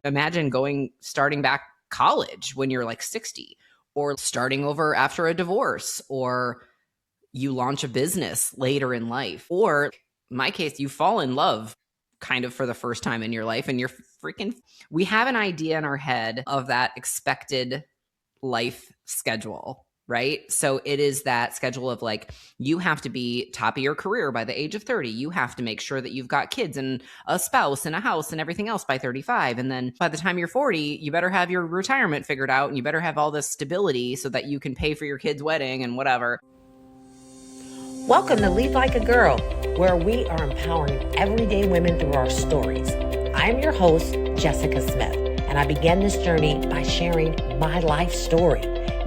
Imagine starting back college when you're like 60, or starting over after a divorce, or you launch a business later in life, or in my case, you fall in love kind of for the first time in your life, and we have an idea in our head of that expected life schedule, right? So it is that schedule of like, you have to be top of your career by the age of 30. You have to make sure that you've got kids and a spouse and a house and everything else by 35. And then by the time you're 40, you better have your retirement figured out, and you better have all this stability so that you can pay for your kid's wedding and whatever. Welcome to Lead Like a Girl, where we are empowering everyday women through our stories. I'm your host, Jessica Smith, and I began this journey by sharing my life story.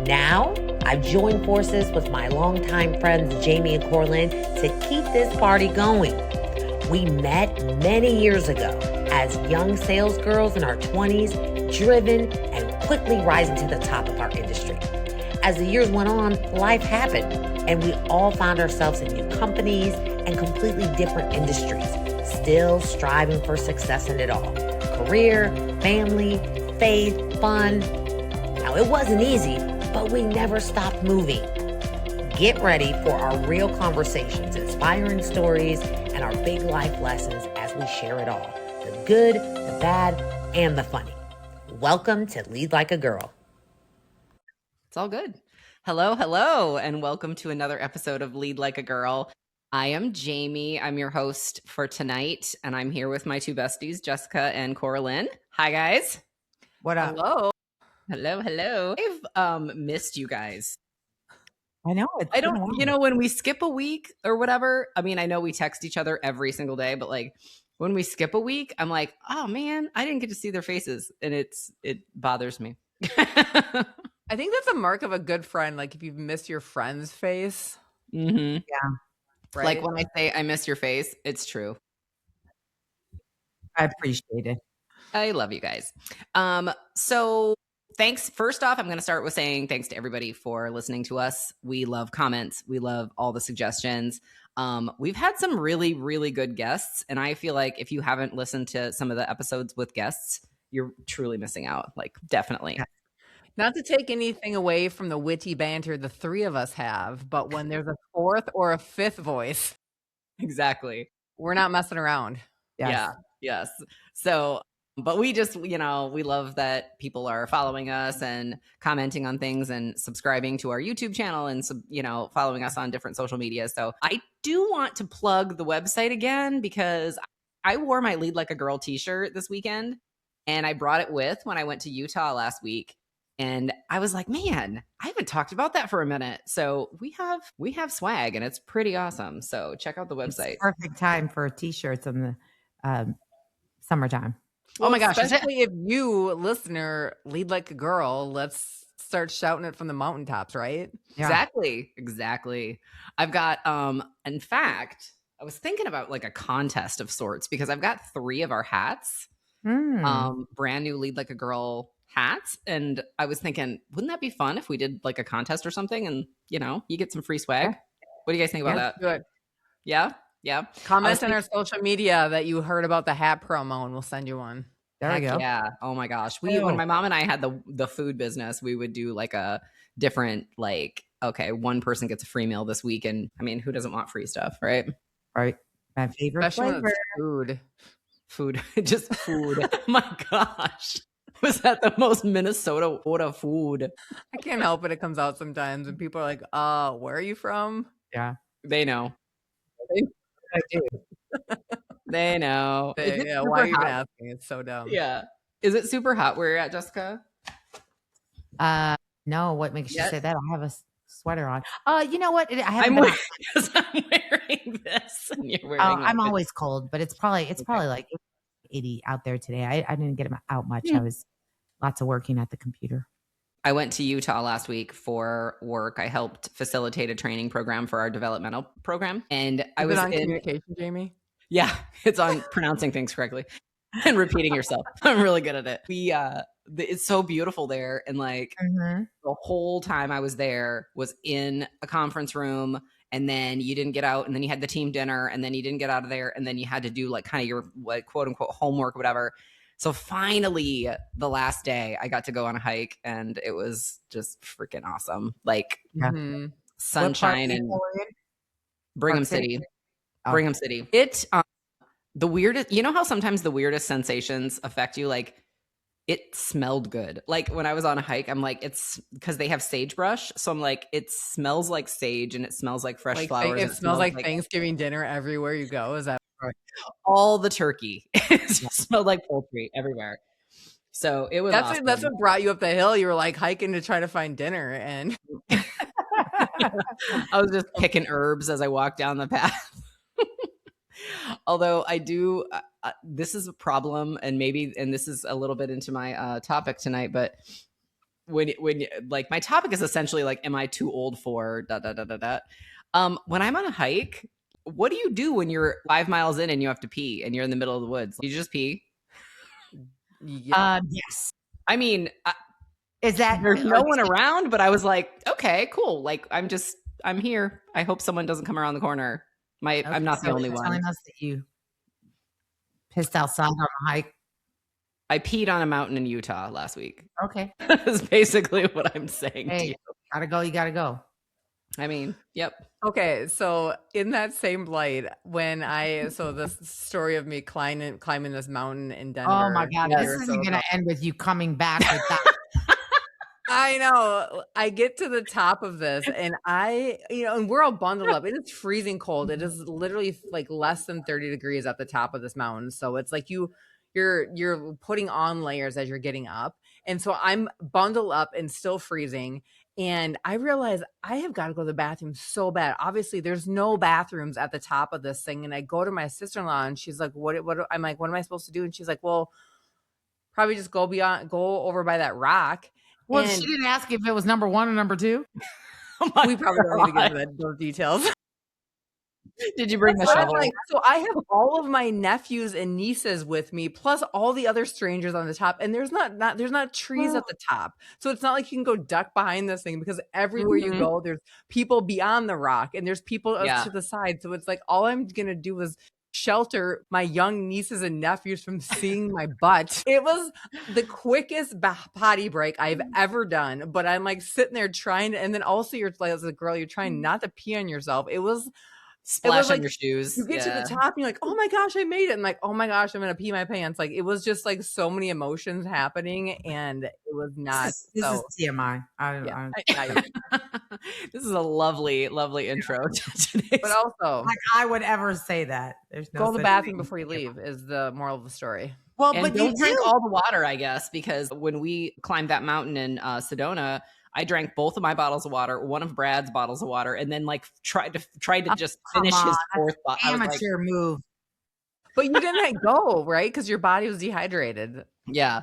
Now, I've joined forces with my longtime friends, Jamie and Coralyn, to keep this party going. We met many years ago as young sales girls in our 20s, driven and quickly rising to the top of our industry. As the years went on, life happened, and we all found ourselves in new companies and completely different industries, still striving for success in it all. Career, family, faith, fun. Now, it wasn't easy, but we never stopped moving. Get ready for our real conversations, inspiring stories, and our big life lessons as we share it all. The good, the bad, and the funny. Welcome to Lead Like a Girl. It's all good. Hello, and welcome to another episode of Lead Like a Girl. I am Jamie. I'm your host for tonight, and I'm here with my two besties, Jessica and Coralyn. Hi, guys. What up? Hello. I've missed you guys. I know. I don't, when we skip a week or whatever, I mean, I know we text each other every single day, but like when we skip a week, I'm like, oh man, I didn't get to see their faces, and it bothers me. I think that's a mark of a good friend. Like if you miss your friend's face. Mm-hmm. Yeah. Right? Like when I say I miss your face, it's true. I appreciate it. I love you guys. So thanks. First off, I'm going to start with saying thanks to everybody for listening to us. We love comments. We love all the suggestions. We've had some really, really good guests. And I feel like if you haven't listened to some of the episodes with guests, you're truly missing out. Like definitely. Yeah. Not to take anything away from the witty banter the three of us have, but when there's a fourth or a fifth voice. Exactly. We're not messing around. Yes. Yeah. Yes. So, but we just, we love that people are following us and commenting on things and subscribing to our YouTube channel and, following us on different social media. So I do want to plug the website again because I wore my Lead Like a Girl t-shirt this weekend and I brought it with when I went to Utah last week. And I was like, man, I haven't talked about that for a minute. So we have swag and it's pretty awesome. So check out the website. Perfect time for t-shirts in the summertime. Oh my gosh. Especially if you, listener, lead like a girl, let's start shouting it from the mountaintops, right? Yeah. Exactly. I've got, in fact, I was thinking about like a contest of sorts because I've got 3 of our hats, brand new Lead Like a Girl hats. And I was thinking, wouldn't that be fun if we did like a contest or something and, you get some free swag? Yeah. What do you guys think about that? Good. Yeah. Comment on our social media that you heard about the hat promo and we'll send you one. There we go. Yeah. Oh my gosh. When my mom and I had the food business, we would do like a different, like, okay, one person gets a free meal this week. And I mean, who doesn't want free stuff, right? Right. My favorite Especially flavor. Food. Just food. Oh my gosh. Was that the most Minnesota food? I can't help it. It comes out sometimes and people are like, where are you from? Yeah. They know. I do. They know. Yeah, why are you even asking? It's so dumb. Yeah. Is it super hot where you're at, Jessica? No, what makes you say that? I have a sweater on. You know what? I'm wearing this and you're wearing I'm always cold, but it's probably like 80 out there today. I didn't get out much. I was lots of working at the computer. I went to Utah last week for work. I helped facilitate a training program for our developmental program. And I was on communication, Jamie? Yeah, it's on pronouncing things correctly and repeating yourself. I'm really good at it. It's so beautiful there. And like the whole time I was there was in a conference room, and then you didn't get out, and then you had the team dinner, and then you didn't get out of there, and then you had to do like kind of your quote unquote homework, whatever. So finally, the last day, I got to go on a hike, and it was just freaking awesome. Like Mhm. sunshine and Brigham Park City? City. Oh. Brigham City. It the weirdest, you know how sometimes the weirdest sensations affect you? Like it smelled good. Like when I was on a hike, I'm like, it's because they have sagebrush. So I'm like, it smells like sage and it smells like fresh Like flowers. it smells like Thanksgiving dinner everywhere you go. Is that right? all the turkey. It just smelled like poultry everywhere. So it was awesome. That's what brought you up the hill. You were like hiking to try to find dinner, and I was just picking herbs as I walked down the path. Although I do, this is a problem, and this is a little bit into my topic tonight, but when like my topic is essentially like, am I too old for ... When I'm on a hike, what do you do when you're 5 miles in and you have to pee and you're in the middle of the woods? You just pee? Yes. I mean, Is that there's no one around, but I was like, okay, cool. Like I'm here. I hope someone doesn't come around the corner. I'm not the only one. Telling us that you pissed outside on a hike. I peed on a mountain in Utah last week. Okay. That's basically what I'm saying to Hey, you. gotta go. You gotta go. I mean, yep. okay. So in that same light, this story of me climbing this mountain in Denver. Oh my God. This years isn't ago. gonna end with you coming back with that. I know. I get to the top of this and and we're all bundled up. It is freezing cold. It is literally like less than 30 degrees at the top of this mountain. So it's like you're putting on layers as you're getting up. And so I'm bundled up and still freezing. And I realize I have got to go to the bathroom so bad. Obviously, there's no bathrooms at the top of this thing. And I go to my sister-in-law and she's like, what? I'm like, what am I supposed to do? And she's like, well, probably just go over by that rock. Well, she didn't ask if it was number 1 or number 2. We probably don't need to get into those details. Did you bring the shovel? So I have all of my nephews and nieces with me, plus all the other strangers on the top, and there's not trees at the top, so it's not like you can go duck behind this thing because everywhere you go, there's people beyond the rock, and there's people to the side. So it's like all I'm gonna do is shelter my young nieces and nephews from seeing my butt. It was the quickest potty break I've ever done, but I'm like sitting there trying to, and then also you're like, as a girl, you're trying not to pee on yourself. It was splash on like, your shoes. You get to the top and you're like, oh my gosh, I made it. And like, oh my gosh, I'm going to pee my pants. Like it was just like so many emotions happening and it was not. This is TMI. This is a lovely, lovely intro to today. But also, like I would ever say that. There's no go to the bathroom before you leave is the moral of the story. Well, and but don't drink all the water, I guess, because when we climbed that mountain in Sedona, I drank both of my bottles of water, one of Brad's bottles of water, and then like tried to just finish his fourth bottle. Amateur move. But you didn't go, right? Because your body was dehydrated. Yeah.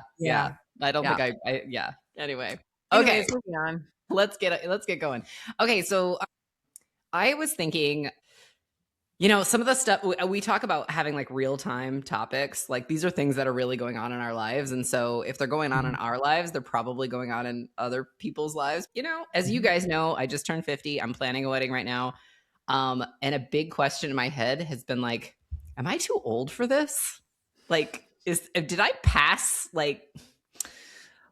I don't think I Anyway. Okay. Moving on. Let's get going. Okay, so I was thinking, some of the stuff we talk about having like real-time topics, like these are things that are really going on in our lives. And so if they're going on in our lives, they're probably going on in other people's lives. As you guys know, I just turned 50. I'm planning a wedding right now. And a big question in my head has been like, am I too old for this? Like, did I pass like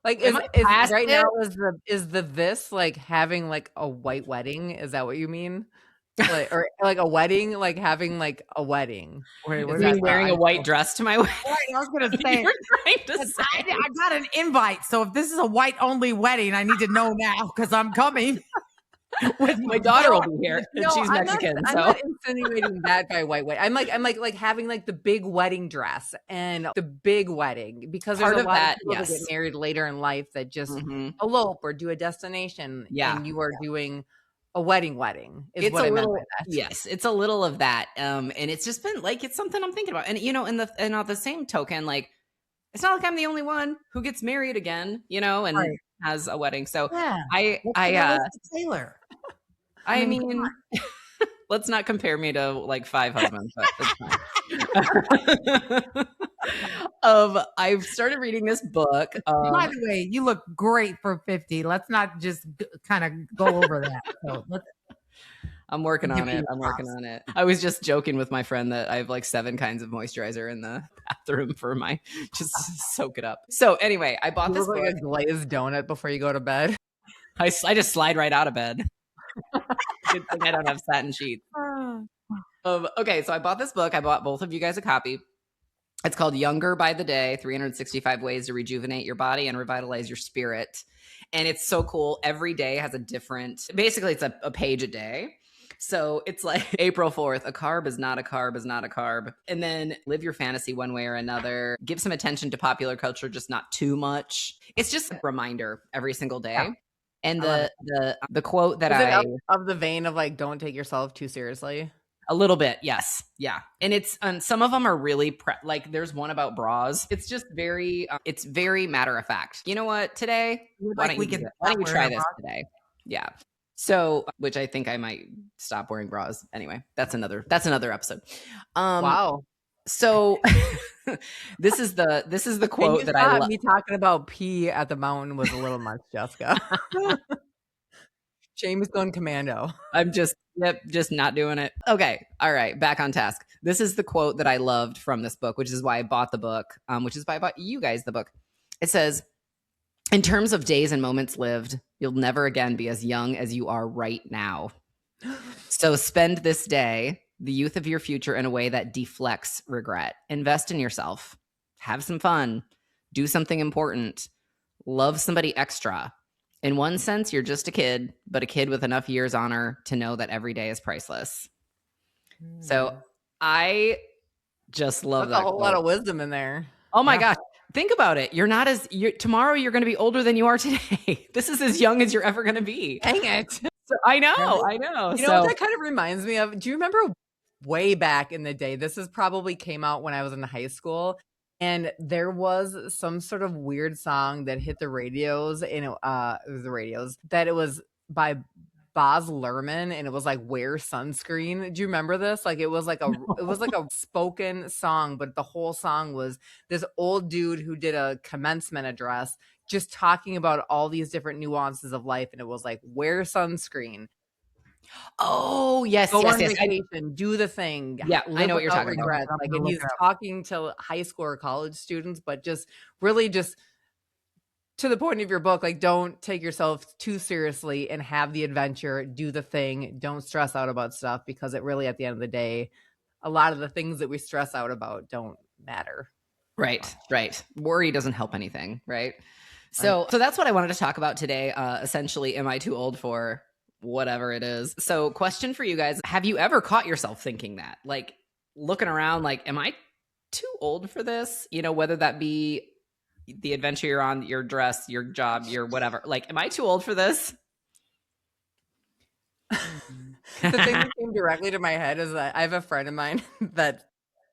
is right now is this like having like a white wedding? Is that what you mean? Like, or like a wedding, like having like a wedding. Wait, wearing a white dress to my wedding? Right, I was gonna say. You're trying to say. I got an invite, so if this is a white only wedding, I need to know now because I'm coming. My daughter will be here, and she's Mexican. I'm not insinuating that by white wedding. I'm like having like the big wedding dress and the big wedding because there's a lot of people that get married later in life that just elope or do a destination. Yeah, and you are doing a wedding. It's what I meant by that. Yes, it's a little of that, and it's just been like it's something I'm thinking about. And and on the same token, like it's not like I'm the only one who gets married again, and has a wedding. So Taylor. I mean, let's not compare me to like 5 husbands, but it's fine. I've started reading this book. By the way, you look great for 50. Let's not just kind of go over that. So I'm working on it. I'm working on it. I was just joking with my friend that I have like 7 kinds of moisturizer in the bathroom for my just soak it up. So anyway, I bought You this look book. like a glazed donut before you go to bed. I just slide right out of bed. Good thing I don't have satin sheets. Okay, so I bought this book. I bought both of you guys a copy. It's called Younger by the Day, 365 Ways to Rejuvenate Your Body and Revitalize Your Spirit. And it's so cool. Every day has a different, basically it's a page a day. So it's like April 4th, a carb is not a carb is not a carb. And then live your fantasy one way or another. Give some attention to popular culture, just not too much. It's just a reminder every single day. Yeah. And the quote that of the vein of like, don't take yourself too seriously. A little bit, yes. Yeah. And it's some of them are really like there's one about bras. It's just very it's very matter of fact. You know what? Today, why don't you try this today? Yeah. So, which I think I might stop wearing bras. Anyway, that's another episode. Wow. So this is the quote that I love. Me talking about pee at the mountain was a little much, Jessica. James going commando. I'm just not doing it. Okay. All right. Back on task. This is the quote that I loved from this book, which is why I bought the book, which is why I bought you guys the book. It says, in terms of days and moments lived, you'll never again be as young as you are right now. So spend this day, the youth of your future, in a way that deflects regret. Invest in yourself. Have some fun. Do something important. Love somebody extra. In one sense, you're just a kid, but a kid with enough years on her to know that every day is priceless. So I just love that. A whole lot of wisdom in there. Oh my gosh. Think about it. Tomorrow you're going to be older than you are today. This is as young as you're ever going to be. Dang it. So, I know. You know what that kind of reminds me of? Do you remember way back in the day? This probably came out when I was in high school. And there was some sort of weird song that hit the radios, and it was by Baz Luhrmann, and it was like "Wear Sunscreen." Do you remember this? Like it was like a spoken song, but the whole song was this old dude who did a commencement address, just talking about all these different nuances of life, and it was like "Wear sunscreen." Oh, yes, Go on vacation, do the thing. Yeah, I know what you're talking about. Like, and he's talking to high school or college students, but just really just to the point of your book, like, don't take yourself too seriously and have the adventure, do the thing. Don't stress out about stuff, because it really, at the end of the day, a lot of the things that we stress out about don't matter. Right. Worry doesn't help anything, right? So that's what I wanted to talk about today. Essentially, am I too old for whatever it is? So question for you guys, have you ever caught yourself thinking that, like looking around like, am I too old for this? You know, whether that be the adventure you're on, your dress, your job, your whatever, like, am I too old for this? The thing that came directly to my head is that I have a friend of mine that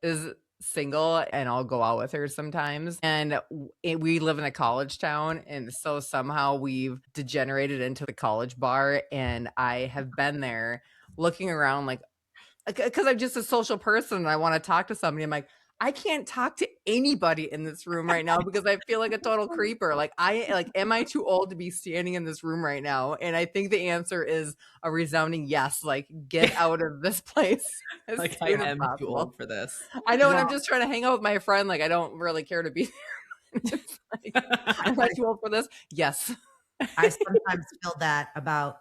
is single, and I'll go out with her sometimes, and we live in a college town, and so somehow we've degenerated into the college bar, and I have been there looking around like, because I'm just a social person and I want to talk to somebody. I'm like, I can't talk to anybody in this room right now because I feel like a total creeper. Like, am I too old to be standing in this room right now? And I think the answer is a resounding yes. Like, get out of this place. Like, I am too old for this. I know, and I'm just trying to hang out with my friend. Like, I don't really care to be there. Like, am I too old for this? Yes. I sometimes feel that about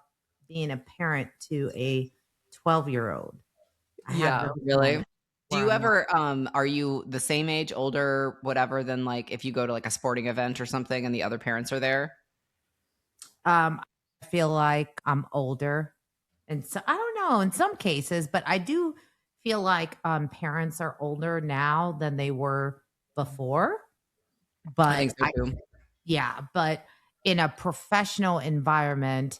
being a parent to a 12-year-old. Yeah, really. Do you ever, are you the same age, older, whatever, than like if you go to like a sporting event or something and the other parents are there? I feel like I'm older. And so I don't know in some cases, but I do feel like parents are older now than they were before. But I think so too. Yeah, but in a professional environment,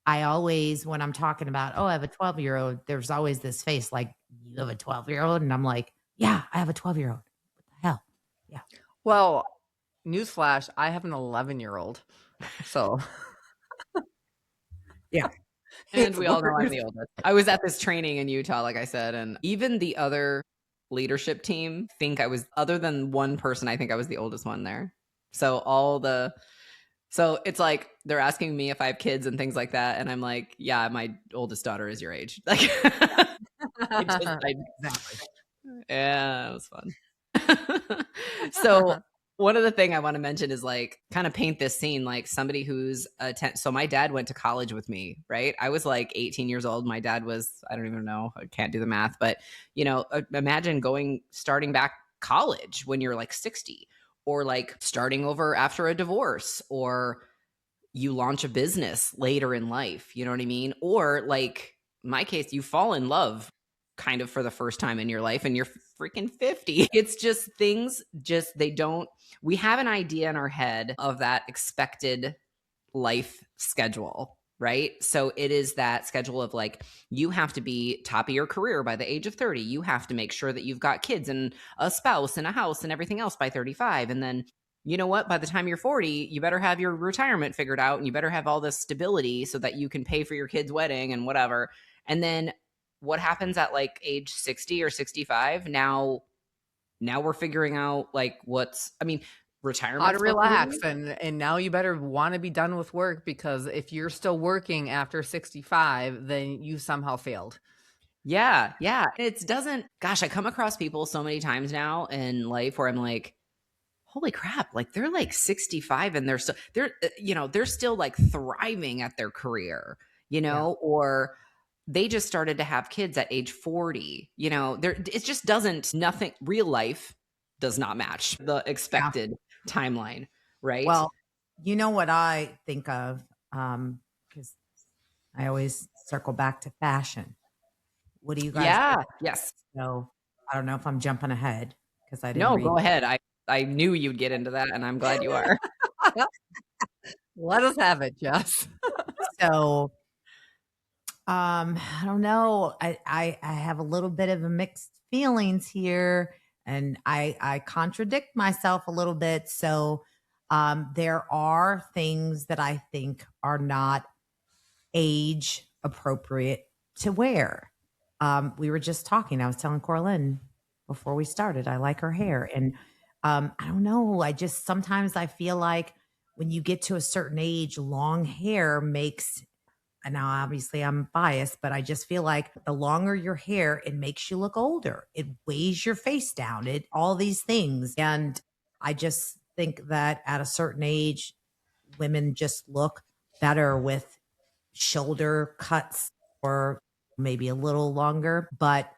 I always, when I'm talking about, I have a 12-year-old, there's always this face like, you have a 12-year-old? And I'm like, yeah, I have a 12-year-old. What the hell? Yeah. Well, newsflash, I have an 11-year-old. So, yeah. And we all know I'm the oldest. I was at this training in Utah, like I said, and even the other leadership team think I was, other than one person, I think I was the oldest one there. So all the So it's like they're asking me if I have kids and things like that, and I'm like, yeah, my oldest daughter is your age. Like, Exactly. yeah, it was fun. So one other thing I want to mention is like kind of paint this scene like somebody who's so my dad went to college with me, right? I was like 18 years old. My dad was, I don't even know, I can't do the math, but imagine starting back college when you're like 60, or like starting over after a divorce, or you launch a business later in life, you know what I mean? Or like my case, you fall in love kind of for the first time in your life and you're freaking 50. It's just things we have an idea in our head of that expected life schedule, right? So it is that schedule of like, you have to be top of your career by the age of 30. You have to make sure that you've got kids and a spouse and a house and everything else by 35. And then, you know what? By the time you're 40, you better have your retirement figured out and you better have all this stability so that you can pay for your kid's wedding and whatever. And then what happens at like age 60 or 65? Now we're figuring out like retirement. How to relax, and now you better want to be done with work, because if you're still working after 65, then you somehow failed. Yeah. Gosh, I come across people so many times now in life where I'm like, holy crap, like they're like 65 and they're still like thriving at their career, or they just started to have kids at age 40, it just nothing, real life does not match the expected timeline, right? Well, you know what I think of, because I always circle back to fashion. What do you guys? Yeah. Yes. So I don't know if I'm jumping ahead because I didn't. No, go ahead. I knew you'd get into that, and I'm glad you are. Let us have it, Jess. So, I don't know. I have a little bit of a mixed feelings here, and I contradict myself a little bit. So, there are things that I think are not age appropriate to wear. We were just talking. I was telling Coralyn before we started, I like her hair, and I don't know. Sometimes I feel like when you get to a certain age, long hair makes, and now obviously I'm biased, but I just feel like the longer your hair, it makes you look older. It weighs your face down, all these things. And I just think that at a certain age, women just look better with shoulder cuts or maybe a little longer, but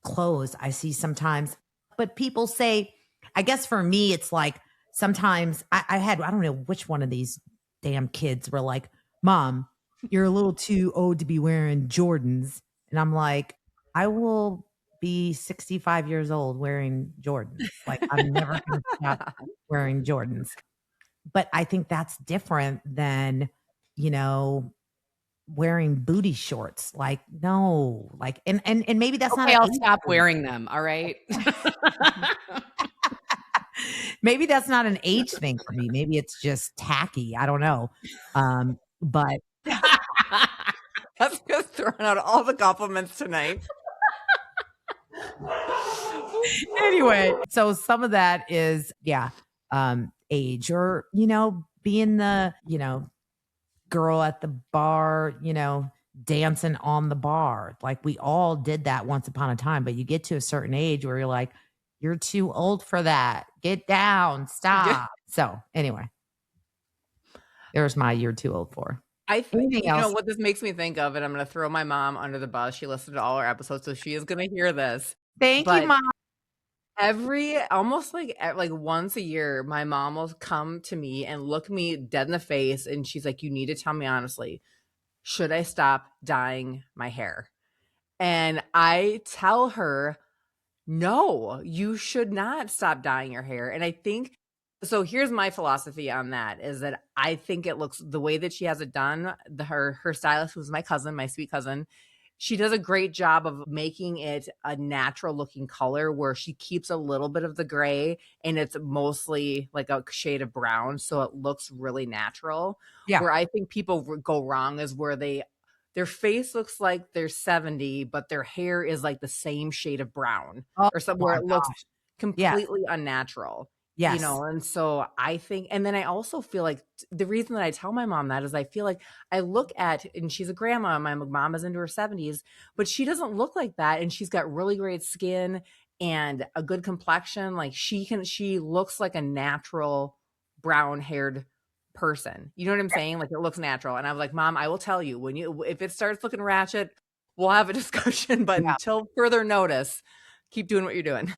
clothes I see sometimes. But people say, I guess for me, it's like sometimes I don't know which one of these damn kids were like, Mom, you're a little too old to be wearing Jordans. And I'm like, I will be 65 years old wearing Jordans. Like, I'm never going to stop wearing Jordans. But I think that's different than, wearing booty shorts. Like, no, like, and maybe that's okay, not. I'll stop wearing them. All right. Maybe that's not an age thing for me. Maybe it's just tacky. I don't know. But That's just throwing out all the compliments tonight. Anyway, so some of that is, age, or, being the, girl at the bar, dancing on the bar. Like, we all did that once upon a time, but you get to a certain age where you're like, you're too old for that. Get down, stop. Yeah. So anyway, there's my you're too old for. I think, what this makes me think of, and I'm going to throw my mom under the bus. She listened to all our episodes, so she is going to hear this. Thank you, Mom. Almost like once a year, my mom will come to me and look me dead in the face, and she's like, you need to tell me honestly, should I stop dyeing my hair? And I tell her, no, you should not stop dyeing your hair. And I think, so here's my philosophy on that, is that I think it looks, the way that she has it done, her stylist, who's my cousin, my sweet cousin, she does a great job of making it a natural looking color where she keeps a little bit of the gray and it's mostly like a shade of brown. So it looks really natural. Yeah. Where I think people go wrong is where their face looks like they're 70, but their hair is like the same shade of brown or somewhere it looks completely unnatural. Yes. And so I think, and then I also feel like the reason that I tell my mom that is I feel like I look at, and she's a grandma, my mom is into her 70s, but she doesn't look like that. And she's got really great skin and a good complexion. Like she looks like a natural brown haired person. You know what I'm saying? Like it looks natural. And I was like, Mom, I will tell you if it starts looking ratchet, we'll have a discussion, but Yeah. until further notice, keep doing what you're doing.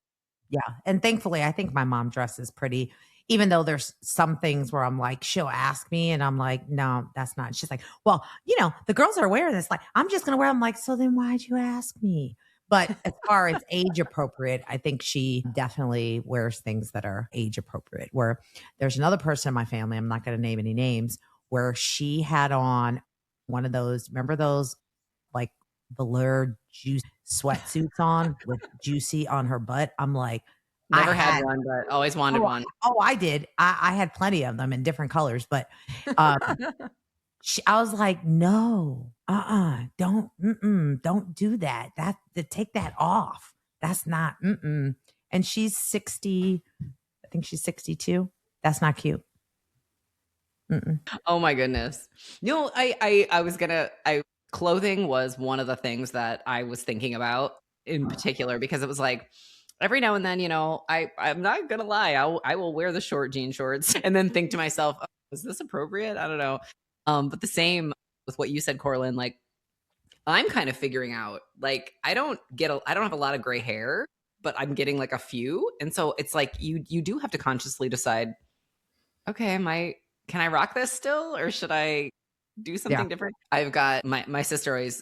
Yeah. And thankfully, I think my mom dresses pretty, even though there's some things where I'm like, she'll ask me and I'm like, no, that's not. She's like, well, the girls are wearing this. Like, I'm just going to wear. I'm like, so then why'd you ask me? But as far as age appropriate, I think she definitely wears things that are age appropriate. Where there's another person in my family, I'm not going to name any names, where she had on one of those, remember those like velour juice sweatsuits on with juicy on her butt. I'm like, Never had one, but always wanted one. I did. I had plenty of them in different colors, but um, I was like, no, don't do that. Take that off. That's not, And she's 60, I think she's 62. That's not cute. Oh my goodness. Clothing was one of the things that I was thinking about in particular, because it was like every now and then, I'm not going to lie. I will wear the short jean shorts and then think to myself, oh, is this appropriate? I don't know. But the same with what you said, Coralyn, like I'm kind of figuring out, like, I don't have a lot of gray hair, but I'm getting like a few. And so it's like, you do have to consciously decide, okay, can I rock this still? Or should I do something different? I've got my sister always,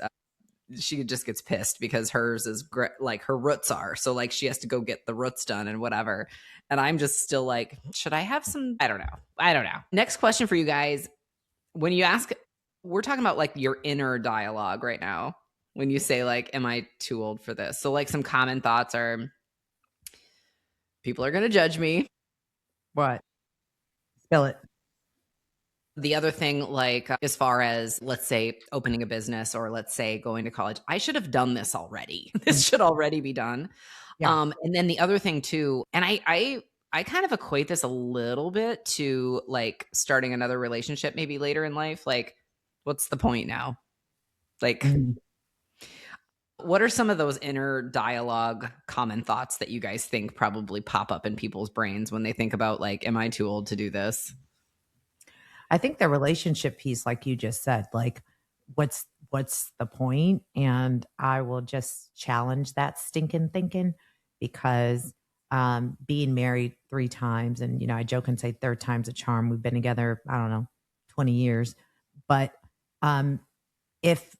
she just gets pissed because hers is like her roots are. So like she has to go get the roots done and whatever. And I'm just still like, should I have some? I don't know. Next question for you guys. When you ask, we're talking about like your inner dialogue right now. When you say like, am I too old for this? So like some common thoughts are, people are going to judge me. What? Spill it. The other thing, like as far as let's say opening a business or let's say going to college, I should have done this already. This should already be done. Yeah. And then the other thing too, and I kind of equate this a little bit to like starting another relationship maybe later in life. Like, what's the point now? Like, what are some of those inner dialogue common thoughts that you guys think probably pop up in people's brains when they think about like, am I too old to do this? I think the relationship piece, like you just said, like what's the point? And I will just challenge that stinking thinking, because being married 3 times, and I joke and say third time's a charm. We've been together, I don't know, 20 years. But if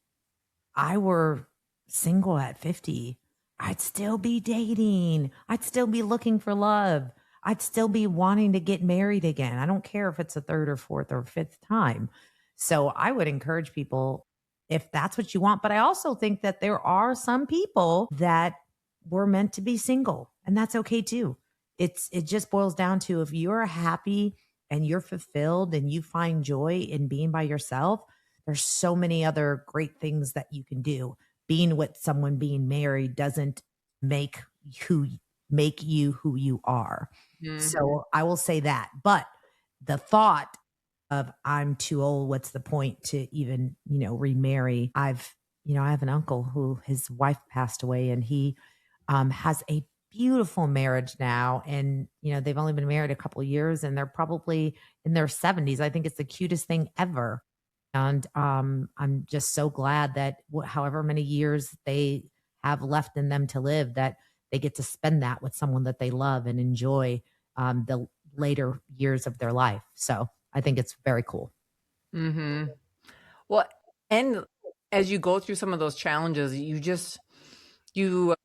I were single at 50, I'd still be dating. I'd still be looking for love. I'd still be wanting to get married again. I don't care if it's a third or fourth or fifth time. So I would encourage people, if that's what you want. But I also think that there are some people that were meant to be single, and that's okay too. It just boils down to, if you're happy and you're fulfilled and you find joy in being by yourself, there's so many other great things that you can do. Being with someone, being married doesn't make you who you are. So I will say that. But the thought of I'm too old, what's the point to even, remarry? I have an uncle who his wife passed away, and he has a beautiful marriage now. And, they've only been married a couple of years, and they're probably in their 70s. I think it's the cutest thing ever. And I'm just so glad that however many years they have left in them to live, that they get to spend that with someone that they love and enjoy the later years of their life. So I think it's very cool. Well, and as you go through some of those challenges, you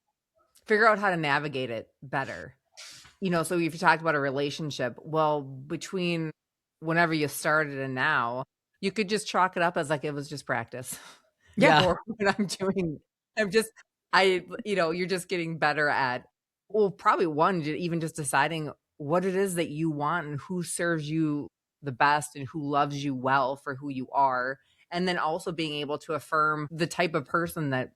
figure out how to navigate it better. So if you talked about a relationship, well, between whenever you started and now, you could just chalk it up as like it was just practice. Yeah. Or what I'm doing, you're just getting better at, well, probably even just deciding what it is that you want and who serves you the best and who loves you well for who you are. And then also being able to affirm the type of person that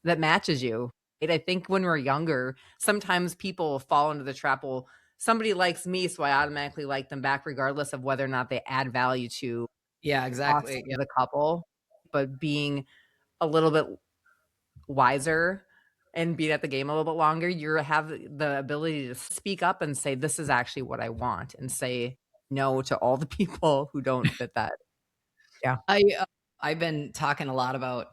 matches you. I think when we're younger, sometimes people fall into the trap. Well, somebody likes me, so I automatically like them back, regardless of whether or not they add value to Yeah, us exactly. as a couple. But being a little bit wiser and being at the game a little bit longer, you have the ability to speak up and say, this is actually what I want, and say no to all the people who don't fit that. Yeah. I've been talking a lot about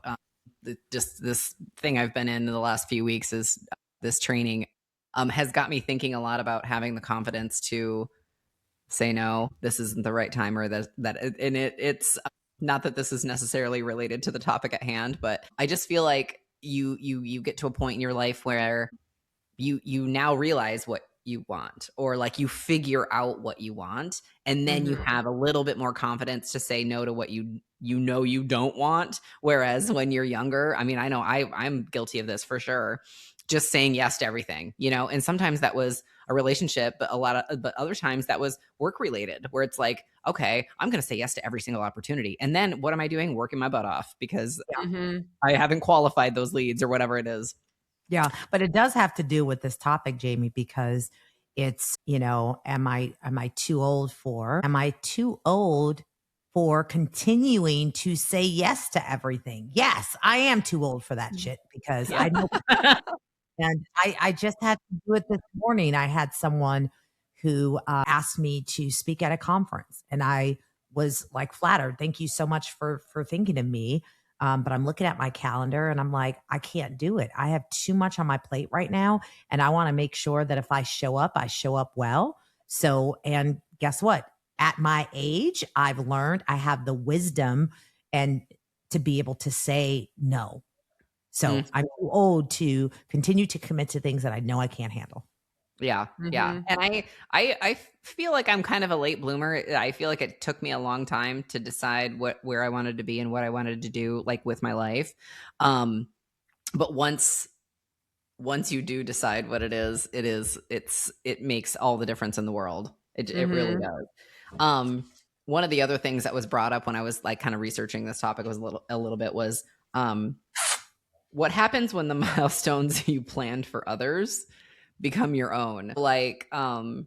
just this thing I've been in the last few weeks is this training has got me thinking a lot about having the confidence to say no, this isn't the right time, or it's not that this is necessarily related to the topic at hand, but I just feel like you get to a point in your life where you now realize what you want, or like you figure out what you want, and then you have a little bit more confidence to say no to what you don't want. Whereas when you're younger, I mean, I know I'm guilty of this for sure, just saying yes to everything, and sometimes that was a relationship, but but other times that was work related, where it's like, okay, I'm going to say yes to every single opportunity, and then what am I doing? Working my butt off because I haven't qualified those leads or whatever it is. Yeah, but it does have to do with this topic, Jamie, because it's, am I too old for? Am I too old for continuing to say yes to everything? Yes, I am too old for that shit, because I know. And I just had to do it this morning. I had someone who asked me to speak at a conference, and I was like flattered. Thank you so much for thinking of me. But I'm looking at my calendar and I'm like, I can't do it. I have too much on my plate right now. And I want to make sure that if I show up well. So, and guess what? At my age, I've learned I have the wisdom and to be able to say no. So I'm too old to continue to commit to things that I know I can't handle. Yeah. Yeah. And I feel like I'm kind of a late bloomer. I feel like it took me a long time to decide where I wanted to be and what I wanted to do, like with my life. But once you do decide what it is, it makes all the difference in the world. It really does. One of the other things that was brought up when I was like kind of researching this topic was a little bit was, what happens when the milestones you planned for others become your own? Like, I'm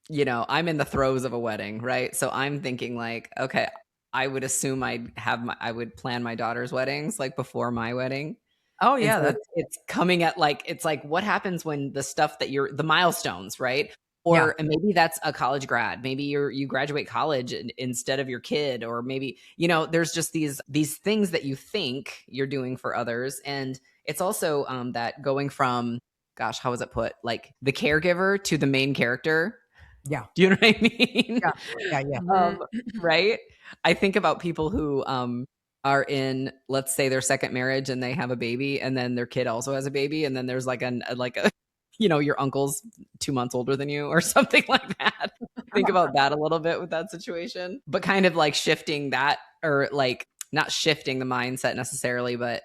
in the throes of a wedding, right? So I'm thinking like, okay, I would assume I would plan my daughter's weddings like before my wedding. Oh yeah. So it's coming at like, it's like, what happens when the stuff that the milestones, right? Or and maybe that's a college grad. Maybe you graduate college instead of your kid, or maybe, there's just these things that you think you're doing for others. And it's also that going from, gosh, how was it put? Like the caregiver to the main character. Yeah. Do you know what I mean? Yeah. Right. I think about people who are in, let's say, their second marriage and they have a baby, and then their kid also has a baby, and then there's like a your uncle's 2 months older than you or something like that. Think about that a little bit with that situation, but kind of like shifting that, or like not shifting the mindset necessarily, but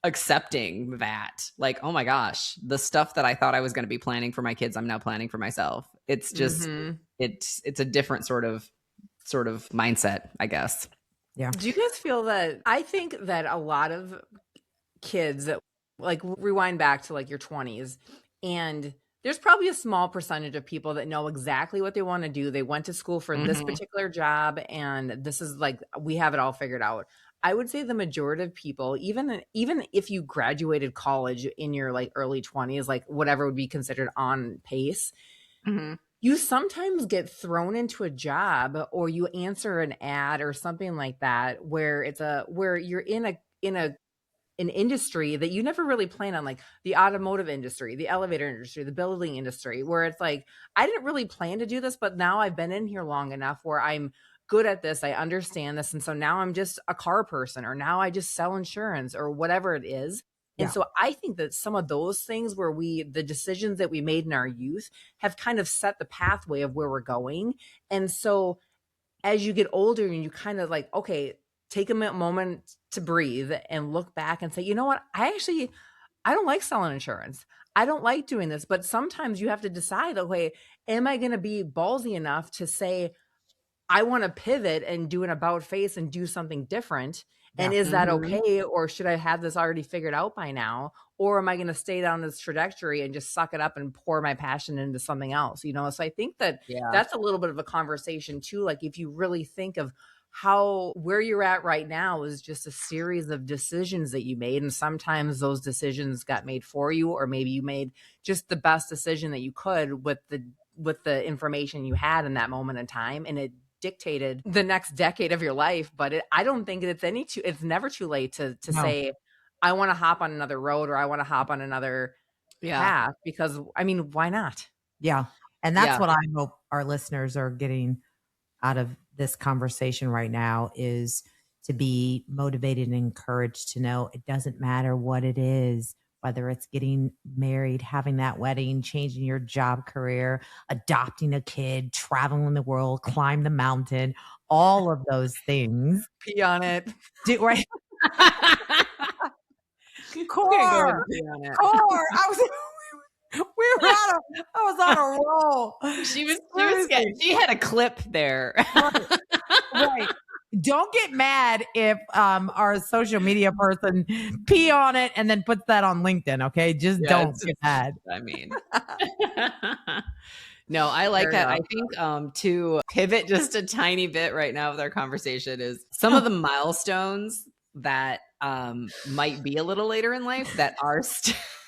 accepting that, like, oh my gosh, the stuff that I thought I was going to be planning for my kids, I'm now planning for myself. It's just, it's a different sort of mindset, I guess. Yeah. Do you guys feel that? I think that a lot of kids that, like, rewind back to like your 20s, and there's probably a small percentage of people that know exactly what they want to do. They went to school for this particular job, and this is like, we have it all figured out. I would say the majority of people, even if you graduated college in your like early 20s, like whatever would be considered on pace, you sometimes get thrown into a job, or you answer an ad or something like that, where you're in an industry that you never really plan on, like the automotive industry, the elevator industry, the building industry, where it's like, I didn't really plan to do this, but now I've been in here long enough where I'm good at this. I understand this. And so now I'm just a car person, or now I just sell insurance, or whatever it is. And so I think that some of those things where the decisions that we made in our youth have kind of set the pathway of where we're going. And so as you get older and you kind of like, okay, take a moment to breathe and look back and say, you know what? I don't like selling insurance. I don't like doing this. But sometimes you have to decide, okay, am I going to be ballsy enough to say, I want to pivot and do an about face and do something different? And is that okay? Or should I have this already figured out by now? or am I going to stay down this trajectory and just suck it up and pour my passion into something else, you know? So I think that that's a little bit of a conversation too. Like if you really think of where you're at right now is just a series of decisions that you made. And sometimes those decisions got made for you, or maybe you made just the best decision that you could with the information you had in that moment in time. And it dictated the next decade of your life. But I don't think it's never too late to say, I want to hop on another road, or I want to hop on another path, because I mean, why not? Yeah. And that's what I hope our listeners are getting out of this conversation right now, is to be motivated and encouraged to know it doesn't matter what it is, whether it's getting married, having that wedding, changing your job career, adopting a kid, traveling the world, climb the mountain, all of those things. Pee on it. Right. Core. I was on a roll. She had a clip there. Right. Don't get mad if our social media person pee on it and then puts that on LinkedIn. Okay. Just don't get mad. I mean, no, I like that. I think to pivot just a tiny bit right now with our conversation is some of the milestones that might be a little later in life that are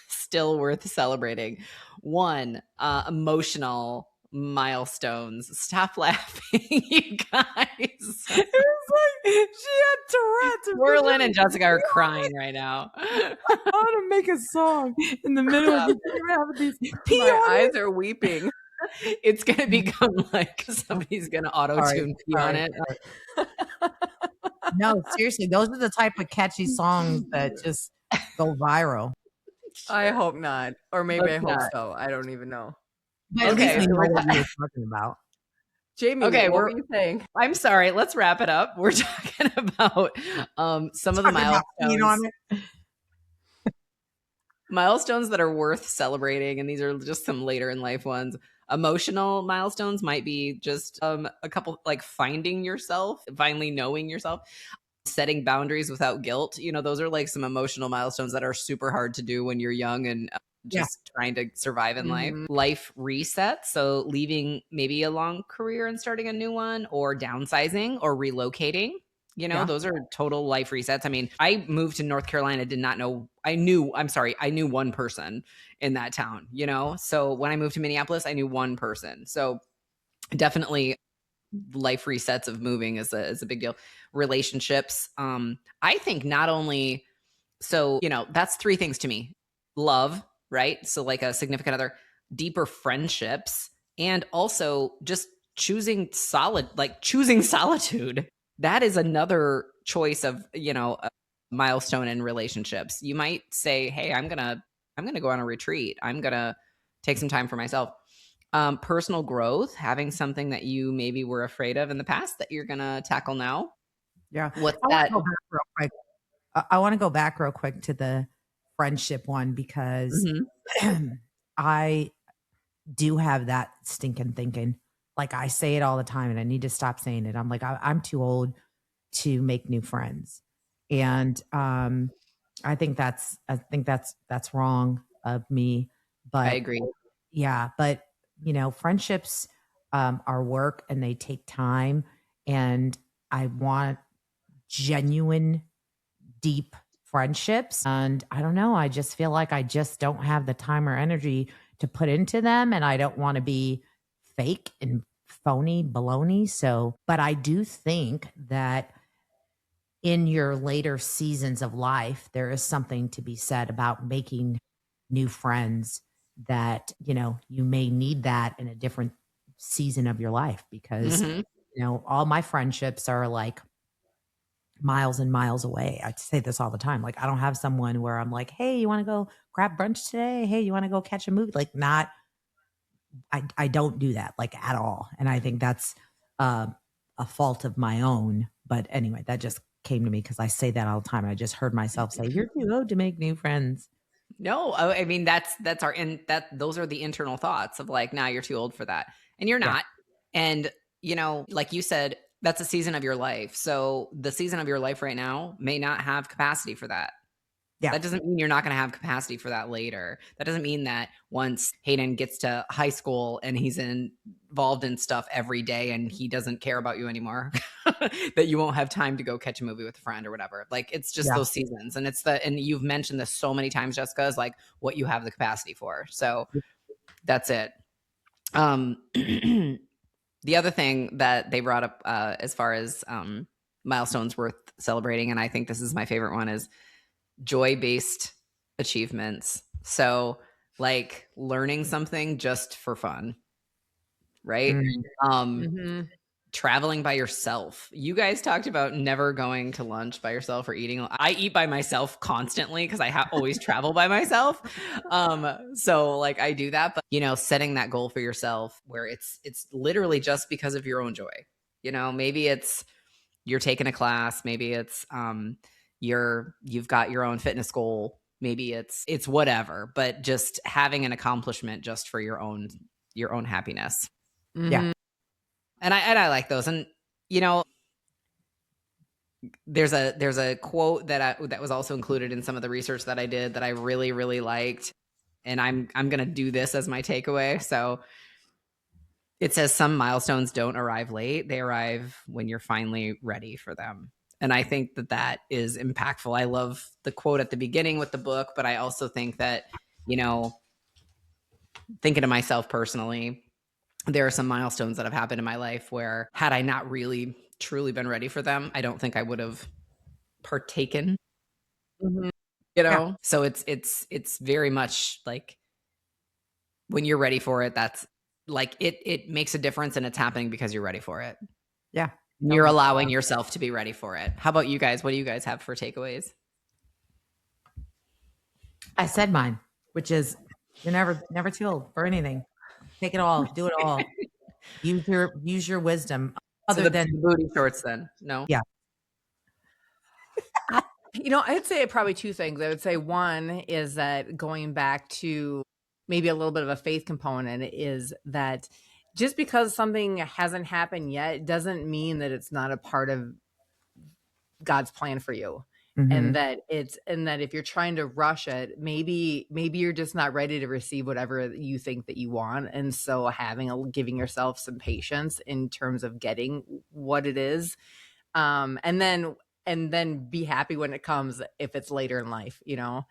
still worth celebrating. One, emotional milestones. Stop laughing, you guys. It was like she had Tourette's. Coralyn and Jessica are crying right now. I want to make a song in the middle of these. My eyes are weeping. It's going to become like somebody's going to auto-tune pee on it. No, seriously, those are the type of catchy songs that just go viral. I hope not. Or maybe I hope so. I don't even know. But okay, at least we know what you're talking about. Jamie, what were you saying? I'm sorry. Let's wrap it up. We're talking about some of the milestones. Milestones that are worth celebrating, and these are just some later in life ones. Emotional milestones might be just a couple, like finding yourself, finally knowing yourself, setting boundaries without guilt. You know, those are like some emotional milestones that are super hard to do when you're young and just trying to survive in life. Life reset. So leaving maybe a long career and starting a new one, or downsizing or relocating. You know, those are total life resets. I mean, I moved to North Carolina, did not know, I knew one person in that town, you know? So when I moved to Minneapolis, I knew one person. So definitely life resets of moving is a big deal. Relationships. I think not only, so, you know, that's three things to me. Love, right? So like a significant other, deeper friendships, and also just choosing solitude. That is another choice of, you know, a milestone in relationships. You might say, hey, I'm going to go on a retreat. I'm going to take some time for myself. Personal growth, having something that you maybe were afraid of in the past that you're going to tackle now. Yeah. What's that? I want to go back real quick to the friendship one, because I do have that stinking thinking. Like I say it all the time, and I need to stop saying it. I'm like, I'm too old to make new friends. And I think that's wrong of me. But I agree. Yeah. But you know, friendships are work, and they take time. And I want genuine, deep friendships. And I don't know, I just feel like I just don't have the time or energy to put into them. And I don't want to be fake and phony baloney. So, but I do think that in your later seasons of life, there is something to be said about making new friends, that, you know, you may need that in a different season of your life, because, you know, all my friendships are like miles and miles away. I say this all the time. Like, I don't have someone where I'm like, hey, you want to go grab brunch today? Hey, you want to go catch a movie? Like, I don't do that, like, at all. And I think that's a fault of my own. But anyway, that just came to me because I say that all the time. I just heard myself say, you're too old to make new friends. No, I mean, those are the internal thoughts of like, nah, you're too old for that. And you're not. And, you know, like you said, that's a season of your life. So the season of your life right now may not have capacity for that. Yeah. That doesn't mean you're not going to have capacity for that later. That doesn't mean that once Hayden gets to high school and he's involved in stuff every day and he doesn't care about you anymore, that you won't have time to go catch a movie with a friend or whatever. Like, it's just those seasons. And and you've mentioned this so many times, Jessica, is like what you have the capacity for. So that's it. The other thing that they brought up as far as milestones worth celebrating, and I think this is my favorite one, is joy-based achievements. So like learning something just for fun, right? Traveling by yourself. You guys talked about never going to lunch by yourself or eating. I eat by myself constantly because I always travel by myself. So like I do that, but setting that goal for yourself where it's literally just because of your own joy. Maybe it's you're taking a class, maybe it's you've got your own fitness goal, maybe it's whatever, but just having an accomplishment just for your own happiness. Yeah. And I like those. And there's a quote that was also included in some of the research that I did that I really, really liked, and I'm going to do this as my takeaway. So it says, some milestones don't arrive late, they arrive when you're finally ready for them. And I think that is impactful. I love the quote at the beginning with the book, but I also think that, thinking to myself personally, there are some milestones that have happened in my life where had I not really truly been ready for them, I don't think I would have partaken, So it's very much like when you're ready for it, that's like, it makes a difference, and it's happening because you're ready for it. Yeah. You're allowing yourself to be ready for it. How about you guys? What do you guys have for takeaways? I said mine, which is you're never too old for anything. Take it all, do it all. Use your wisdom. Other than the booty shorts, then no. Yeah. I'd say probably two things. I would say one is that going back to maybe a little bit of a faith component is that just because something hasn't happened yet doesn't mean that it's not a part of God's plan for you. And that if you're trying to rush it, maybe you're just not ready to receive whatever you think that you want. And so giving yourself some patience in terms of getting what it is. And then be happy when it comes, if it's later in life, Yeah.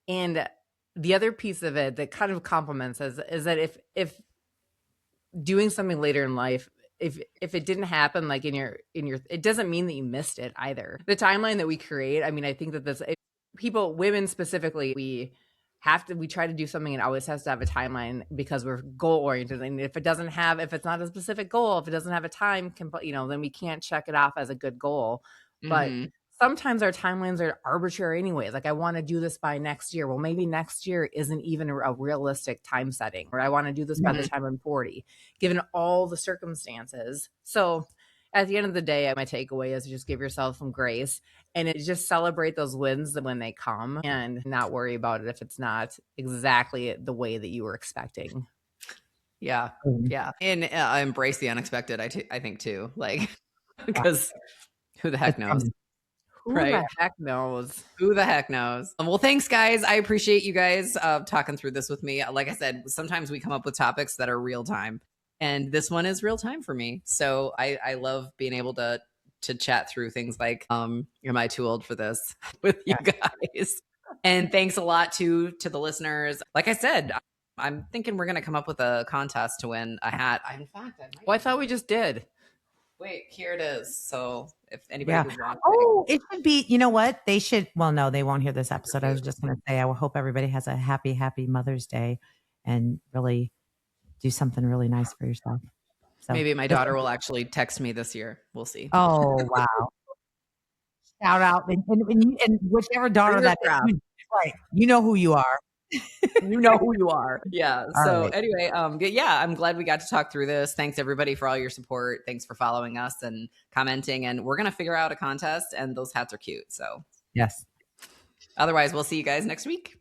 And the other piece of it that kind of complements is that if doing something later in life, if it didn't happen like in your it doesn't mean that you missed it either. The timeline that we create, I mean, I think that women specifically, we try to do something, and always has to have a timeline because we're goal oriented. And if it's not a specific goal, if it doesn't have a time, then we can't check it off as a good goal. But sometimes our timelines are arbitrary anyways. Like, I want to do this by next year. Well, maybe next year isn't even a realistic time setting, or I want to do this by the time I'm 40, given all the circumstances. So at the end of the day, my takeaway is just give yourself some grace, and just celebrate those wins when they come, and not worry about it if it's not exactly the way that you were expecting. Yeah. Yeah. And embrace the unexpected, I think too, like, because who the heck knows? Who the heck knows? Who the heck knows? Well, thanks, guys. I appreciate you guys talking through this with me. Like I said, sometimes we come up with topics that are real time, and this one is real time for me. So I love being able to chat through things like, am I too old for this with you guys? And thanks a lot to the listeners. Like I said, I'm thinking we're going to come up with a contest to win a hat. I thought we just did. Wait, here it is. So if anybody was watching. Oh, it should be, you know what? They should, well, no, they won't hear this episode. I was just going to say, I hope everybody has a happy Mother's Day, and really do something really nice for yourself. So maybe my daughter will actually text me this year. We'll see. Oh, wow. Shout out. And whichever daughter that is, right. You know who you are. You know who you are. Yeah. So anyway, I'm glad we got to talk through this. Thanks everybody for all your support. Thanks for following us and commenting. And we're going to figure out a contest, and those hats are cute. So yes. Otherwise, we'll see you guys next week.